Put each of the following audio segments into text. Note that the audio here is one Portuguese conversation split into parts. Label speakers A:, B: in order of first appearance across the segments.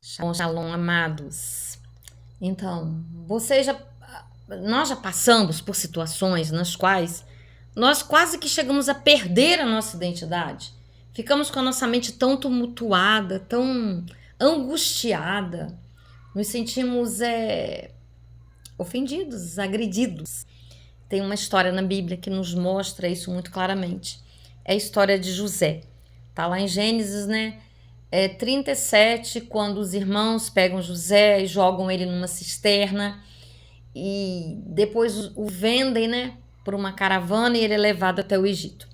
A: Shalom, shalom, amados. Então, nós já passamos por situações nas quais nós quase que chegamos a perder a nossa identidade. Ficamos com a nossa mente tão tumultuada, tão angustiada, nos sentimos ofendidos, agredidos. Tem uma história na Bíblia que nos mostra isso muito claramente. É a história de José. Tá lá em Gênesis, né? 37, quando os irmãos pegam José e jogam ele numa cisterna e depois o vendem, né, por uma caravana, e ele é levado até o Egito.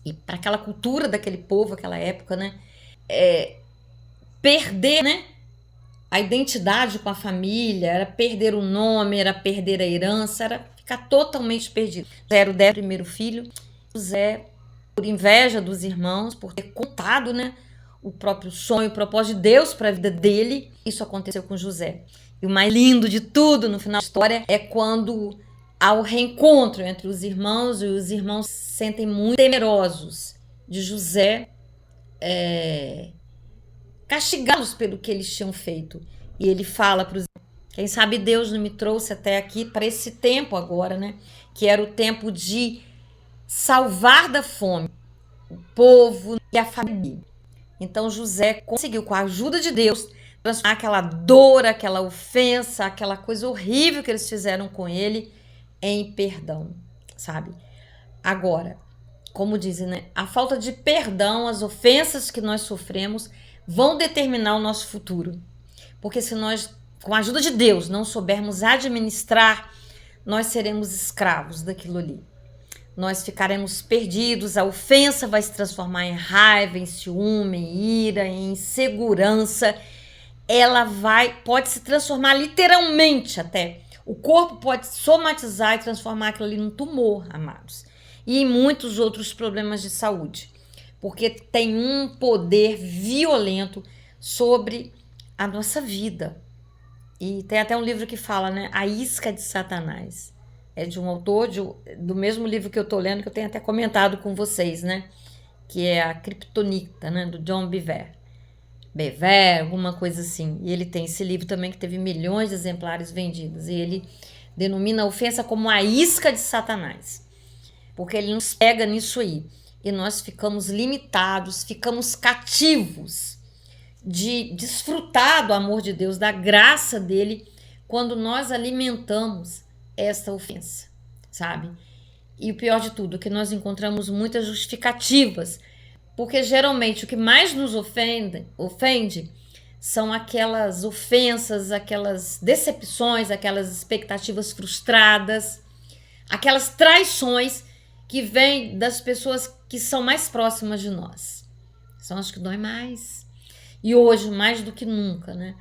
A: E para aquela cultura daquele povo, aquela época, né, perder, né, a identidade com a família, era perder o nome, era perder a herança, era ficar totalmente perdido. José era o 11º filho. José, por inveja dos irmãos, por ter contado, né, o próprio sonho, o propósito de Deus para a vida dele, isso aconteceu com José. E o mais lindo de tudo no final da história é quando há o reencontro entre os irmãos, e os irmãos se sentem muito temerosos de José castigá-los pelo que eles tinham feito. E ele fala para os irmãos: quem sabe Deus não me trouxe até aqui para esse tempo agora, né? Que era o tempo de salvar da fome o povo e a família. Então José conseguiu, com a ajuda de Deus, transformar aquela dor, aquela ofensa, aquela coisa horrível que eles fizeram com ele em perdão, sabe? Agora, como dizem, né? A falta de perdão, as ofensas que nós sofremos vão determinar o nosso futuro. Porque se nós, com a ajuda de Deus, não soubermos administrar, nós seremos escravos daquilo ali. Nós ficaremos perdidos, a ofensa vai se transformar em raiva, em ciúme, em ira, em insegurança. Ela pode se transformar literalmente até. O corpo pode somatizar e transformar aquilo ali num tumor, amados. E em muitos outros problemas de saúde. Porque tem um poder violento sobre a nossa vida. E tem até um livro que fala, né? A Isca de Satanás. É de um autor do mesmo livro que eu tô lendo, que eu tenho até comentado com vocês, né? Que é a Kryptonita, né? Do John Bevere. Alguma coisa assim. E ele tem esse livro também que teve milhões de exemplares vendidos. E ele denomina a ofensa como a isca de Satanás. Porque ele nos pega nisso aí. E nós ficamos limitados, ficamos cativos de desfrutar do amor de Deus, da graça dele, quando nós alimentamos essa ofensa, sabe? E o pior de tudo, que nós encontramos muitas justificativas, porque geralmente o que mais nos ofende são aquelas ofensas, aquelas decepções, aquelas expectativas frustradas, aquelas traições que vêm das pessoas que são mais próximas de nós. São as que doem mais. E hoje, mais do que nunca, né?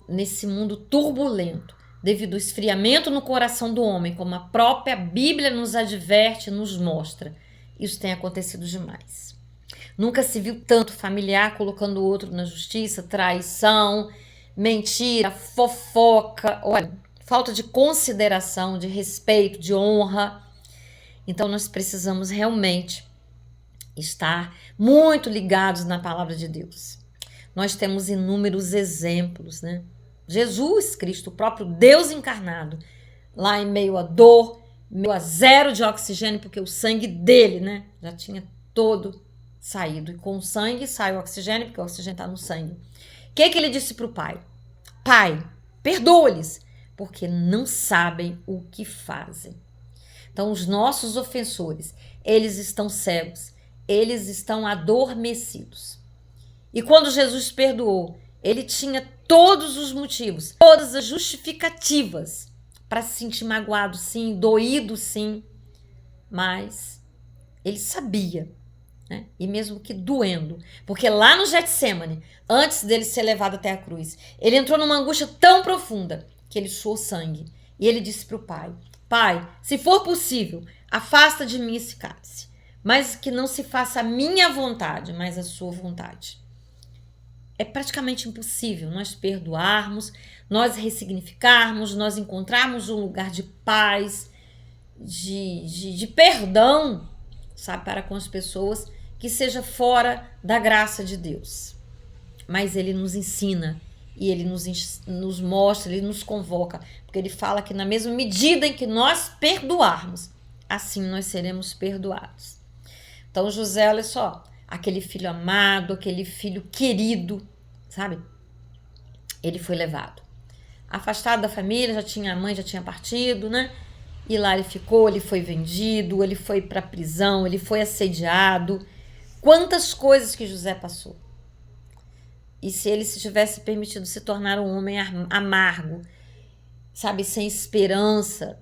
A: Nesse mundo turbulento, devido ao esfriamento no coração do homem, como a própria Bíblia nos adverte, nos mostra, isso tem acontecido demais. Nunca se viu tanto familiar colocando o outro na justiça, traição, mentira, fofoca, olha, falta de consideração, de respeito, de honra. Então nós precisamos realmente estar muito ligados na palavra de Deus. Nós temos inúmeros exemplos, né? Jesus Cristo, o próprio Deus encarnado, lá em meio à dor, meio a zero de oxigênio, porque o sangue dele, né, já tinha todo saído. E com o sangue sai o oxigênio, porque o oxigênio está no sangue. O que ele disse para o Pai? Pai, perdoa-lhes, porque não sabem o que fazem. Então, os nossos ofensores, eles estão cegos, eles estão adormecidos. E quando Jesus perdoou, ele tinha todos os motivos, todas as justificativas para se sentir magoado, sim, doído, sim, mas ele sabia, né? E mesmo que doendo, porque lá no Getsêmani, antes dele ser levado até a cruz, ele entrou numa angústia tão profunda que ele suou sangue. E ele disse para o Pai: Pai, se for possível, afasta de mim esse cálice, mas que não se faça a minha vontade, mas a sua vontade. É praticamente impossível nós perdoarmos, nós ressignificarmos, nós encontrarmos um lugar de paz, de perdão, sabe, para com as pessoas, que seja fora da graça de Deus. Mas ele nos ensina E ele nos mostra, ele nos convoca, porque ele fala que na mesma medida em que nós perdoarmos, assim nós seremos perdoados. Então José, olha só, aquele filho amado, aquele filho querido, sabe? Ele foi levado. Afastado da família, a mãe já tinha partido, né? E lá ele ficou, ele foi vendido, ele foi para a prisão, ele foi assediado. Quantas coisas que José passou. E se ele se tivesse permitido se tornar um homem amargo, sabe, sem esperança,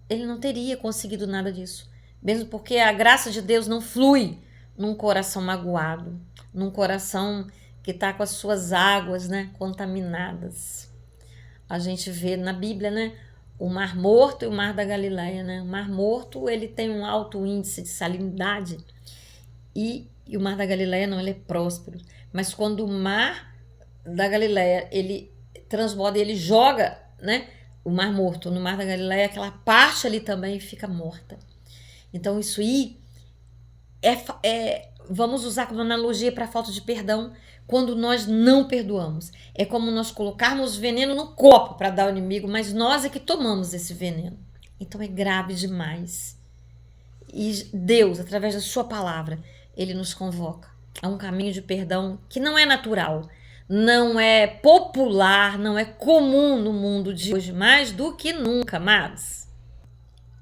A: ele não teria conseguido nada disso. Mesmo porque a graça de Deus não flui num coração magoado, num coração que está com as suas águas, né, contaminadas. A gente vê na Bíblia, né, o Mar Morto e o Mar da Galileia, né? O Mar Morto, ele tem um alto índice de salinidade e o Mar da Galileia não, ele é próspero. Mas quando o Mar da Galileia, ele transborda e ele joga, né, o Mar Morto no Mar da Galileia, aquela parte ali também fica morta. Então isso aí vamos usar como analogia para a falta de perdão. Quando nós não perdoamos, é como nós colocarmos veneno no copo para dar ao inimigo, mas nós é que tomamos esse veneno. Então é grave demais. E Deus, através da sua palavra, ele nos convoca a um caminho de perdão que não é natural, não é popular, não é comum no mundo de hoje, mais do que nunca, amados.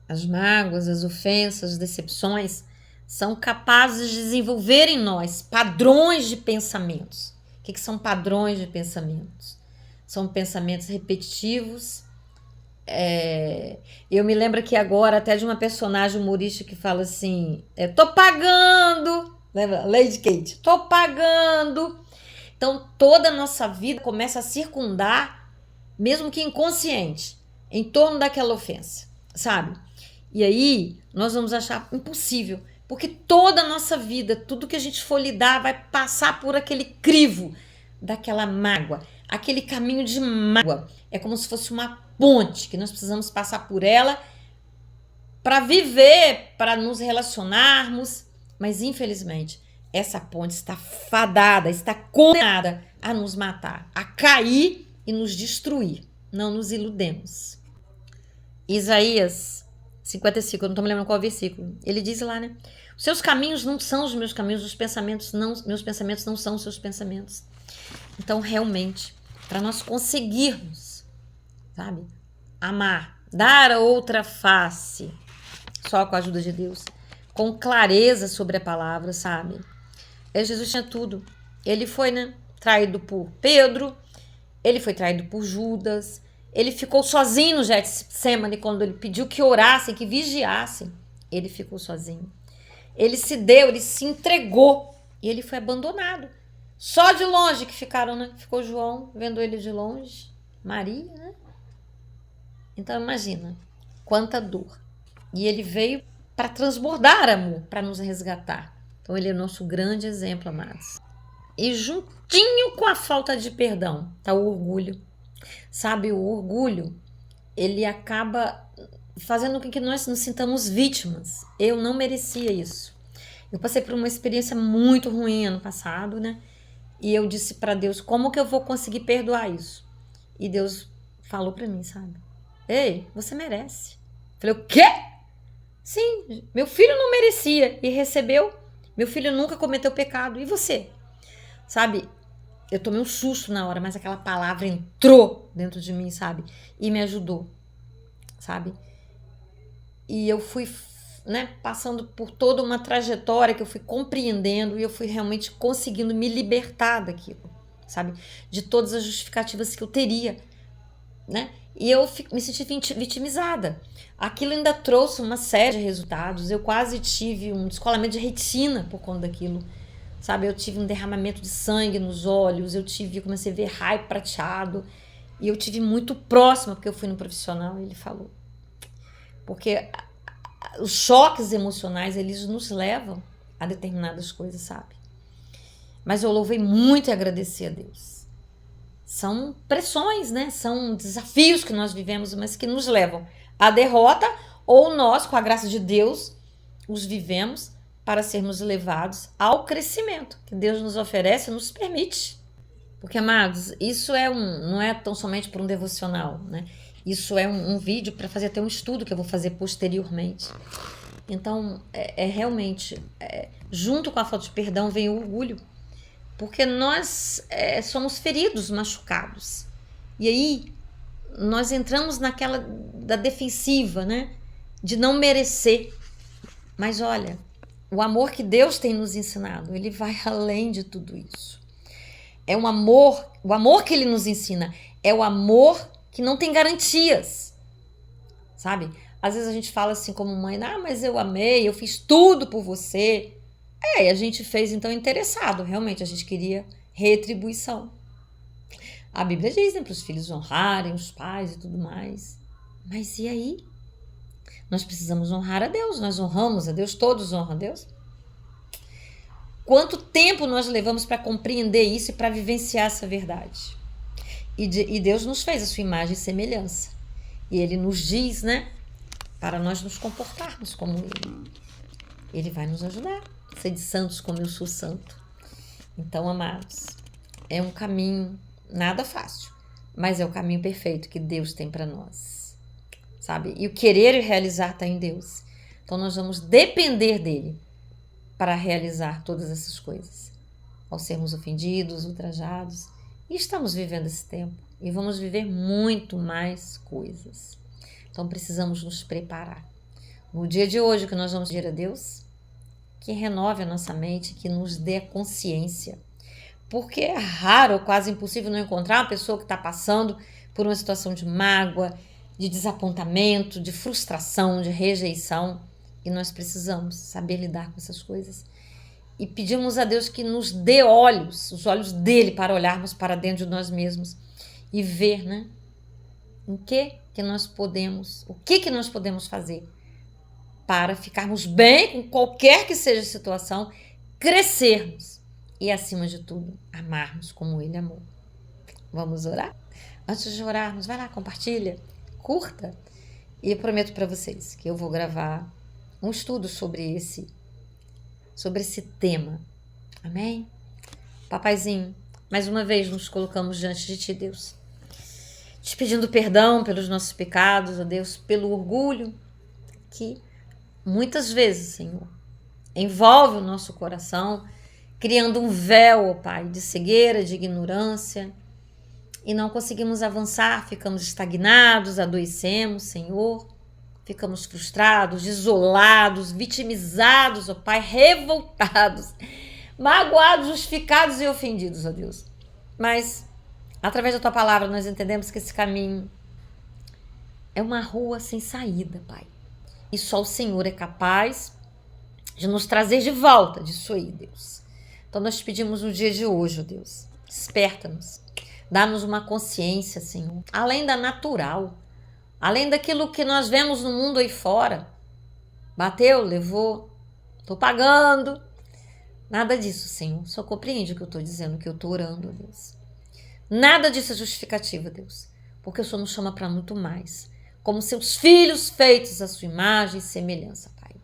A: As mágoas, as ofensas, as decepções são capazes de desenvolver em nós padrões de pensamentos. O que são padrões de pensamentos? São pensamentos repetitivos. Eu me lembro aqui agora até de uma personagem humorística que fala assim, tô pagando, lembra? Lady Kate, tô pagando. Então toda a nossa vida começa a circundar, mesmo que inconsciente, em torno daquela ofensa, sabe? E aí nós vamos achar impossível, porque toda a nossa vida, tudo que a gente for lidar vai passar por aquele crivo daquela mágoa, aquele caminho de mágoa. É como se fosse uma ponte que nós precisamos passar por ela para viver, para nos relacionarmos. Mas infelizmente essa ponte está fadada, está condenada a nos matar, a cair e nos destruir. Não nos iludemos. Isaías 55, eu não estou me lembrando qual versículo. Ele diz lá, né? Os seus caminhos não são os meus caminhos, meus pensamentos não são os seus pensamentos. Então, realmente, para nós conseguirmos, sabe, amar, dar a outra face, só com a ajuda de Deus, com clareza sobre a palavra, sabe? Jesus tinha tudo. Ele foi, né, traído por Pedro, ele foi traído por Judas. Ele ficou sozinho no Getsemane quando ele pediu que orassem, que vigiassem. Ele ficou sozinho. Ele se deu, ele se entregou e ele foi abandonado. Só de longe que ficaram, né? Ficou João vendo ele de longe, Maria, né? Então imagina quanta dor. E ele veio para transbordar amor, para nos resgatar. Então ele é o nosso grande exemplo, amados. E juntinho com a falta de perdão tá o orgulho. Sabe, o orgulho, ele acaba fazendo com que nós nos sintamos vítimas. Eu não merecia isso. Eu passei por uma experiência muito ruim ano passado, né? E eu disse para Deus, como que eu vou conseguir perdoar isso? E Deus falou para mim, sabe? Ei, você merece. Eu falei, o quê? Sim, meu filho não merecia e recebeu. Meu filho nunca cometeu pecado. E você? Sabe? Eu tomei um susto na hora, mas aquela palavra entrou dentro de mim, sabe? E me ajudou, sabe? E eu fui, né, passando por toda uma trajetória que eu fui compreendendo e eu fui realmente conseguindo me libertar daquilo, sabe? De todas as justificativas que eu teria, né? E eu me senti vitimizada. Aquilo ainda trouxe uma série de resultados. Eu quase tive um descolamento de retina por conta daquilo. Sabe, eu tive um derramamento de sangue nos olhos, comecei a ver raio prateado, e eu tive muito próximo, porque eu fui no profissional e ele falou. Porque os choques emocionais, eles nos levam a determinadas coisas, sabe? Mas eu louvei muito e agradeci a Deus. São pressões, né? São desafios que nós vivemos, mas que nos levam à derrota, ou nós, com a graça de Deus, os vivemos para sermos levados ao crescimento que Deus nos oferece e nos permite. Porque, amados, isso não é tão somente para um devocional, né? Isso é um vídeo para fazer até um estudo que eu vou fazer posteriormente. Então, realmente, junto com a falta de perdão vem o orgulho. Porque nós somos feridos, machucados. E aí, nós entramos naquela da defensiva, né? De não merecer. Mas olha, o amor que Deus tem nos ensinado, ele vai além de tudo isso. É o amor que ele nos ensina é o amor que não tem garantias, sabe? Às vezes a gente fala assim como mãe, mas eu amei, eu fiz tudo por você. E a gente fez então interessado, realmente a gente queria retribuição. A Bíblia diz, né, para os filhos honrarem os pais e tudo mais. Mas e aí? Nós precisamos honrar a Deus, nós honramos a Deus, todos honram a Deus. Quanto tempo nós levamos para compreender isso e para vivenciar essa verdade? E Deus nos fez a sua imagem e semelhança. E Ele nos diz, né, para nós nos comportarmos como Ele. Ele vai nos ajudar. Sede santos como eu sou santo. Então, amados, é um caminho nada fácil, mas é o caminho perfeito que Deus tem para nós, sabe? E o querer e realizar está em Deus. Então, nós vamos depender dEle para realizar todas essas coisas. Ao sermos ofendidos, ultrajados, e estamos vivendo esse tempo. E vamos viver muito mais coisas. Então, precisamos nos preparar. No dia de hoje, que nós vamos pedir a Deus, que renove a nossa mente, que nos dê a consciência. Porque é raro ou quase impossível não encontrar uma pessoa que está passando por uma situação de mágoa, de desapontamento, de frustração, de rejeição. E nós precisamos saber lidar com essas coisas. E pedimos a Deus que nos dê olhos, os olhos dele, para olharmos para dentro de nós mesmos e ver, né? O que nós podemos fazer para ficarmos bem com qualquer que seja a situação, crescermos e, acima de tudo, amarmos como Ele amou. Vamos orar? Antes de orarmos, vai lá, compartilha, curta. E eu prometo para vocês que eu vou gravar um estudo sobre esse tema. Amém? Papaizinho, mais uma vez nos colocamos diante de Ti, Deus. Te pedindo perdão pelos nossos pecados, ó Deus, pelo orgulho que muitas vezes, Senhor, envolve o nosso coração, criando um véu, ó Pai, de cegueira, de ignorância, e não conseguimos avançar, ficamos estagnados, adoecemos, Senhor, ficamos frustrados, isolados, vitimizados, ó Pai, revoltados, magoados, justificados e ofendidos, ó Deus. Mas, através da Tua palavra, nós entendemos que esse caminho é uma rua sem saída, Pai. E só o Senhor é capaz de nos trazer de volta disso aí, Deus. Então nós te pedimos no dia de hoje, ó Deus, desperta-nos, dá-nos uma consciência, Senhor, além da natural, além daquilo que nós vemos no mundo aí fora. Bateu, levou, estou pagando. Nada disso, Senhor. Só compreende o que eu estou dizendo, o que eu estou orando, ó Deus. Nada disso é justificativa, Deus, porque o Senhor nos chama para muito mais. Como seus filhos feitos à sua imagem e semelhança, Pai.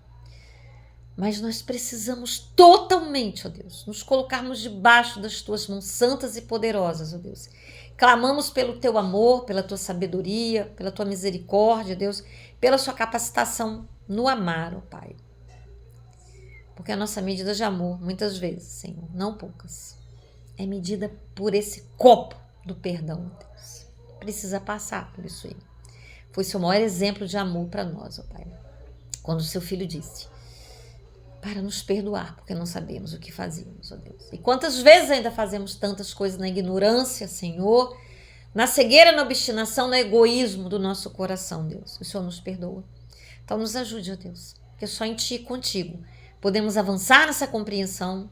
A: Mas nós precisamos totalmente, ó Deus, nos colocarmos debaixo das Tuas mãos santas e poderosas, ó Deus. Clamamos pelo Teu amor, pela Tua sabedoria, pela Tua misericórdia, Deus, pela Sua capacitação no amar, ó Pai. Porque a nossa medida de amor, muitas vezes, Senhor, não poucas, é medida por esse copo do perdão, ó Deus. Precisa passar por isso aí. Foi seu maior exemplo de amor para nós, ó Pai. Quando o seu filho disse, para nos perdoar, porque não sabemos o que fazíamos, ó Deus. E quantas vezes ainda fazemos tantas coisas na ignorância, Senhor, na cegueira, na obstinação, no egoísmo do nosso coração, Deus. O Senhor nos perdoa. Então nos ajude, ó Deus, porque só em Ti e contigo podemos avançar nessa compreensão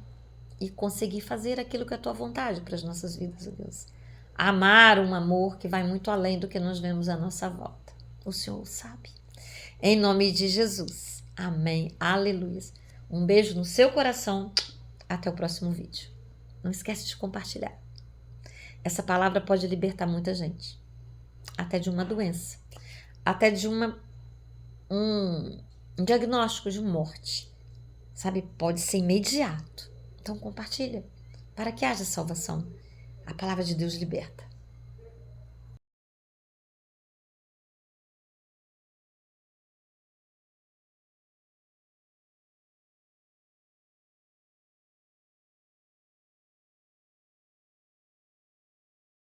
A: e conseguir fazer aquilo que é a Tua vontade para as nossas vidas, ó Deus. Amar um amor que vai muito além do que nós vemos à nossa volta. O Senhor sabe. Em nome de Jesus. Amém. Aleluia. Um beijo no seu coração. Até o próximo vídeo. Não esquece de compartilhar. Essa palavra pode libertar muita gente. Até de uma doença. Até de um diagnóstico de morte. Sabe? Pode ser imediato. Então compartilha. Para que haja salvação. A palavra de Deus liberta.